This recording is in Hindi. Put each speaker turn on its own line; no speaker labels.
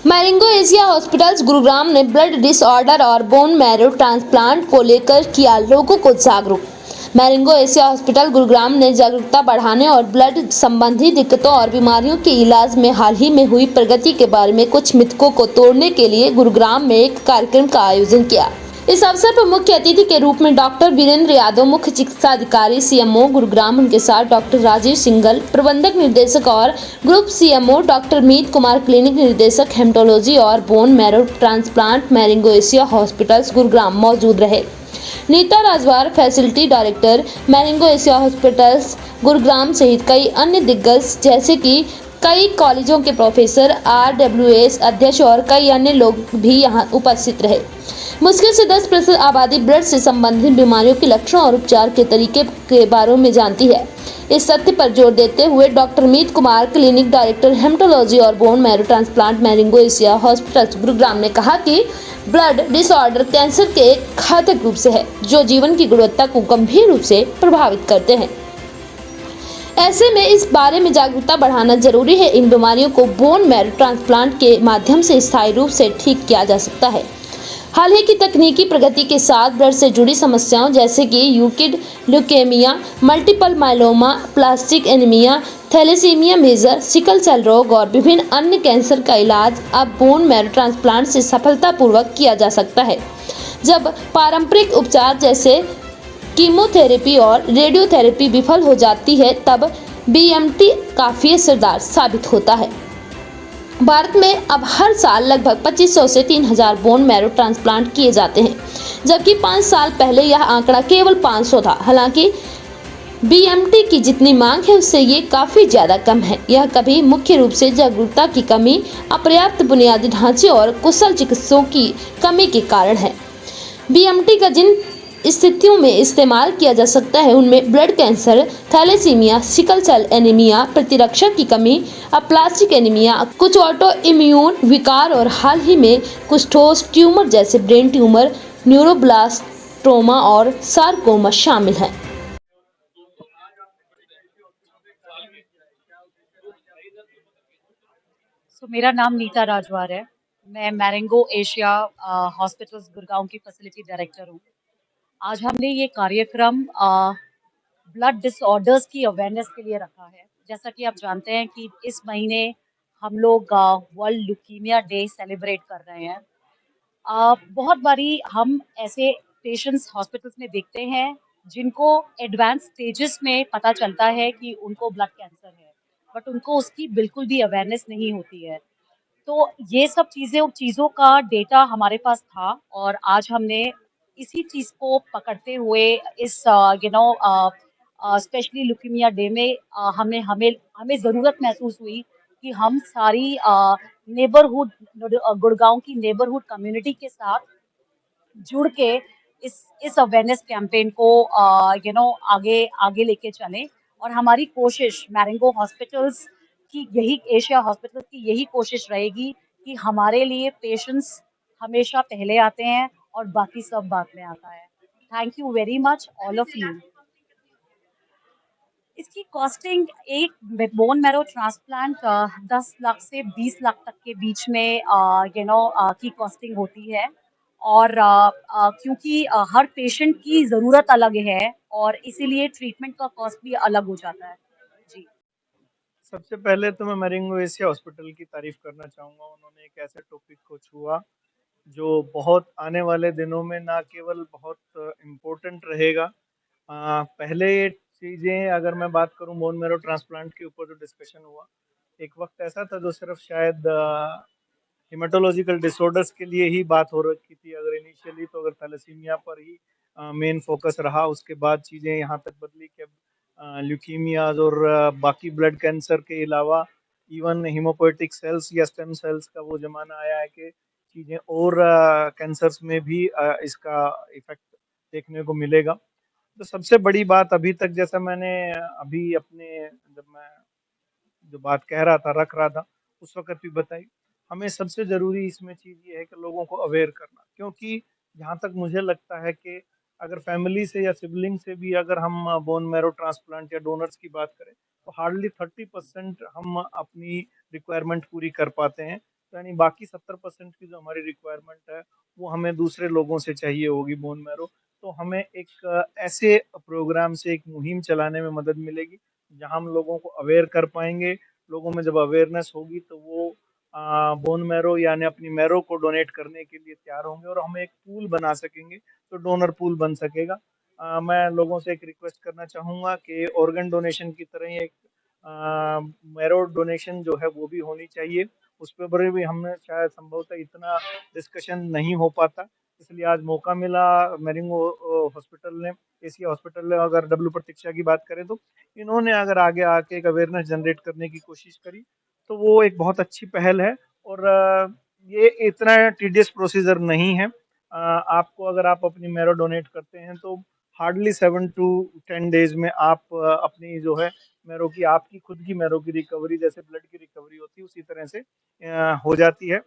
मैरिंगो एशिया हॉस्पिटल्स गुरुग्राम ने ब्लड डिसऑर्डर और बोन मैरो ट्रांसप्लांट को लेकर किया लोगों को जागरूक। मैरिंगो एशिया हॉस्पिटल गुरुग्राम ने जागरूकता बढ़ाने और ब्लड संबंधी दिक्कतों और बीमारियों के इलाज में हाल ही में हुई प्रगति के बारे में कुछ मिथकों को तोड़ने के लिए गुरुग्राम में एक कार्यक्रम का आयोजन किया। इस अवसर पर मुख्य अतिथि के रूप में डॉक्टर वीरेंद्र यादव, मुख्य चिकित्सा अधिकारी सीएमओ गुरुग्राम, उनके साथ डॉक्टर राजीव सिंघल, प्रबंधक निर्देशक और group CMO doctor Meet Kumar, clinic निर्देशक हेमेटोलॉजी और bone marrow transplant, Marengo Asia Hospitals Gurugram मौजूद रहे। Neeta Rajwar, facility director, Marengo Asia Hospitals Gurugram सहित कई अन्य दिग्गज जैसे कि कई कॉलेजों के प्रोफेसर, RWS अध्यक्ष और कई अन्य लोग भी यहां उपस्थित रहे। मुश्किल से 10% आबादी ब्लड से संबंधित बीमारियों के लक्षण और उपचार के तरीके के बारे में जानती है। इस तथ्य पर जोर देते हुए doctor Meet Kumar, clinic director haematology और bone marrow transplant, Marengo Asia hospital Gurugram ने कहा कि ब्लड डिसऑर्डर कैंसर के एक घातक रूप से है जो जीवन की गुणवत्ता को गंभीर रूप से प्रभावित करते हैं। ऐसे में इस बारे में जागरूकता बढ़ाना जरूरी है। इन बीमारियों को बोन मैरो ट्रांसप्लांट के माध्यम से स्थायी रूप से ठीक किया जा सकता है। हाल ही की तकनीकी प्रगति के साथ ब्लड से जुड़ी समस्याओं जैसे कि यूकिड leukaemia, multiple myeloma, plastic anaemia, thalassaemia major, sickle cell रोग और विभिन्न अन्य कैंसर का इलाज अब बोन मैरो ट्रांसप्लांट से सफलतापूर्वक किया जा सकता है। जब पारंपरिक उपचार जैसे कीमोथेरेपी और रेडियोथेरेपी विफल हो जाती है तब BMT काफी असरदार साबित होता है। भारत में अब हर साल लगभग 2500 से 3000 बोन मैरो ट्रांसप्लांट किए जाते हैं, जबकि 5 साल पहले यह आंकड़ा केवल 500 था। हालांकि BMT की जितनी मांग है उससे ये काफी ज्यादा कम है। यह कभी मुख्य रूप से जागरूकता की कमी, अपर्याप्त बुनियादी ढांचे और कुशल चिकित्सकों की कमी के कारण है। BMT का जिन स्थितियों में इस्तेमाल किया जा सकता है उनमें blood cancer, thalassemia, sickle cell anemia, प्रतिरक्षा की कमी, अप्लास्टिक एनीमिया, कुछ ऑटो इम्यून विकार और हाल ही में कुछ ठोस ट्यूमर जैसे ब्रेन ट्यूमर, न्यूरोब्लास्टोमा और सार्कोमा शामिल हैं।
मेरा नाम नीता राजवार है। मैं मैरिंगो एशिया हॉस्पिटल्स गुड़गांव की फैसिलिटी डायरेक्टर हूँ। आज हमने ये कार्यक्रम ब्लड डिसऑर्डर्स की अवेयरनेस के लिए रखा है। जैसा कि आप जानते हैं कि इस महीने हम लोग वर्ल्ड ल्यूकीमिया डे सेलिब्रेट कर रहे हैं। बहुत बारी हम ऐसे पेशेंट्स हॉस्पिटल्स में देखते हैं जिनको एडवांस स्टेजेस में पता चलता है कि उनको ब्लड कैंसर है, बट उनको उसकी बिल्कुल भी अवेयरनेस नहीं होती है। तो ये सब चीज़ों का डेटा हमारे पास था और आज हमने इसी चीज़ को पकड़ते हुए इस स्पेशली ल्यूकीमिया डे में हमें हमें हमें ज़रूरत महसूस हुई कि हम सारी नेबरहुड गुड़गांव की नेबरहुड कम्युनिटी के साथ जुड़ के इस अवेयरनेस कैंपेन को आगे आगे लेके चलें। और हमारी कोशिश मैरिंगो हॉस्पिटल्स की यही एशिया हॉस्पिटल्स की यही कोशिश रहेगी कि हमारे लिए पेशेंट्स हमेशा पहले आते हैं और बाकी सब बाद में आता है। Thank you very much all of you. इसकी कॉस्टिंग एक बोन मैरो ट्रांसप्लांट 10 लाख से 20 लाख तक के बीच में की कॉस्टिंग होती है। और क्योंकि हर पेशेंट की ज़रूरत अलग है और इसीलिए ट्रीटमेंट का कॉस्ट भी अलग हो जाता है। जी,
सबसे पहले तो मैं मैरिंगो एशिया हॉस्पिटल की तारीफ करना चाहूँगा। उन्होंने एक ऐसे टॉपिक को छुआ जो बहुत आने वाले दिनों में ना केवल बहुत इम्पोर्टेंट रहेगा। पहले ये चीज़ें अगर मैं बात करूँ बोन मैरो ट्रांसप्लांट के ऊपर जो डिस्कशन हुआ, एक वक्त ऐसा था जो सिर्फ शायद हिमेटोलॉजिकल डिसऑर्डर्स के लिए ही बात हो रखी थी। अगर इनिशियली तो अगर थैलेसीमिया पर ही मेन फोकस रहा, उसके बाद चीज़ें यहाँ तक बदली कि अब ल्यूकीमियाज और बाकी ब्लड कैंसर के अलावा इवन हीमोपोएटिक सेल्स या स्टेम सेल्स का वो जमाना आया है कि चीज़ें और कैंसर्स में भी इसका इफेक्ट देखने को मिलेगा। तो सबसे बड़ी बात अभी तक, जैसा मैंने अभी अपने जब मैं जो बात कह रहा था रख रहा था उस वक्त भी बताई, हमें सबसे ज़रूरी इसमें चीज़ ये है कि लोगों को अवेयर करना। क्योंकि जहाँ तक मुझे लगता है कि अगर फैमिली से या सिबलिंग से भी अगर हम बोन मैरो ट्रांसप्लांट या डोनर्स की बात करें तो हार्डली 30% हम अपनी रिक्वायरमेंट पूरी कर पाते हैं। यानी बाकी 70% की जो हमारी रिक्वायरमेंट है वो हमें दूसरे लोगों से चाहिए होगी बोन मैरो। तो हमें एक ऐसे प्रोग्राम से एक मुहिम चलाने में मदद मिलेगी जहां हम लोगों को अवेयर कर पाएंगे। लोगों में जब अवेयरनेस होगी तो वो बोन मैरो यानी अपनी मैरो को डोनेट करने के लिए तैयार होंगे और हम एक पूल बना सकेंगे, तो डोनर पूल बन सकेगा। मैं लोगों से एक रिक्वेस्ट करना चाहूंगा कि ऑर्गन डोनेशन की तरह ही एक मैरो डोनेशन जो है वो भी होनी चाहिए। उस पर भी हमने शायद संभवतः इतना डिस्कशन नहीं हो पाता, इसलिए आज मौका मिला। मैरिंगो हॉस्पिटल ने, एशिया हॉस्पिटल ने, अगर डब्ल्यू प्रतीक्षा की बात करें तो इन्होंने अगर आगे आके एक अवेयरनेस जनरेट करने की कोशिश करी तो वो एक बहुत अच्छी पहल है। और ये इतना टीडियस प्रोसीजर नहीं है। आपको अगर आप अपनी मैरो डोनेट करते हैं तो हार्डली 7 to 10 डेज में आप अपनी जो है मैरो की, आपकी खुद की मैरो की रिकवरी, जैसे ब्लड की रिकवरी होती है उसी तरह से हो जाती है।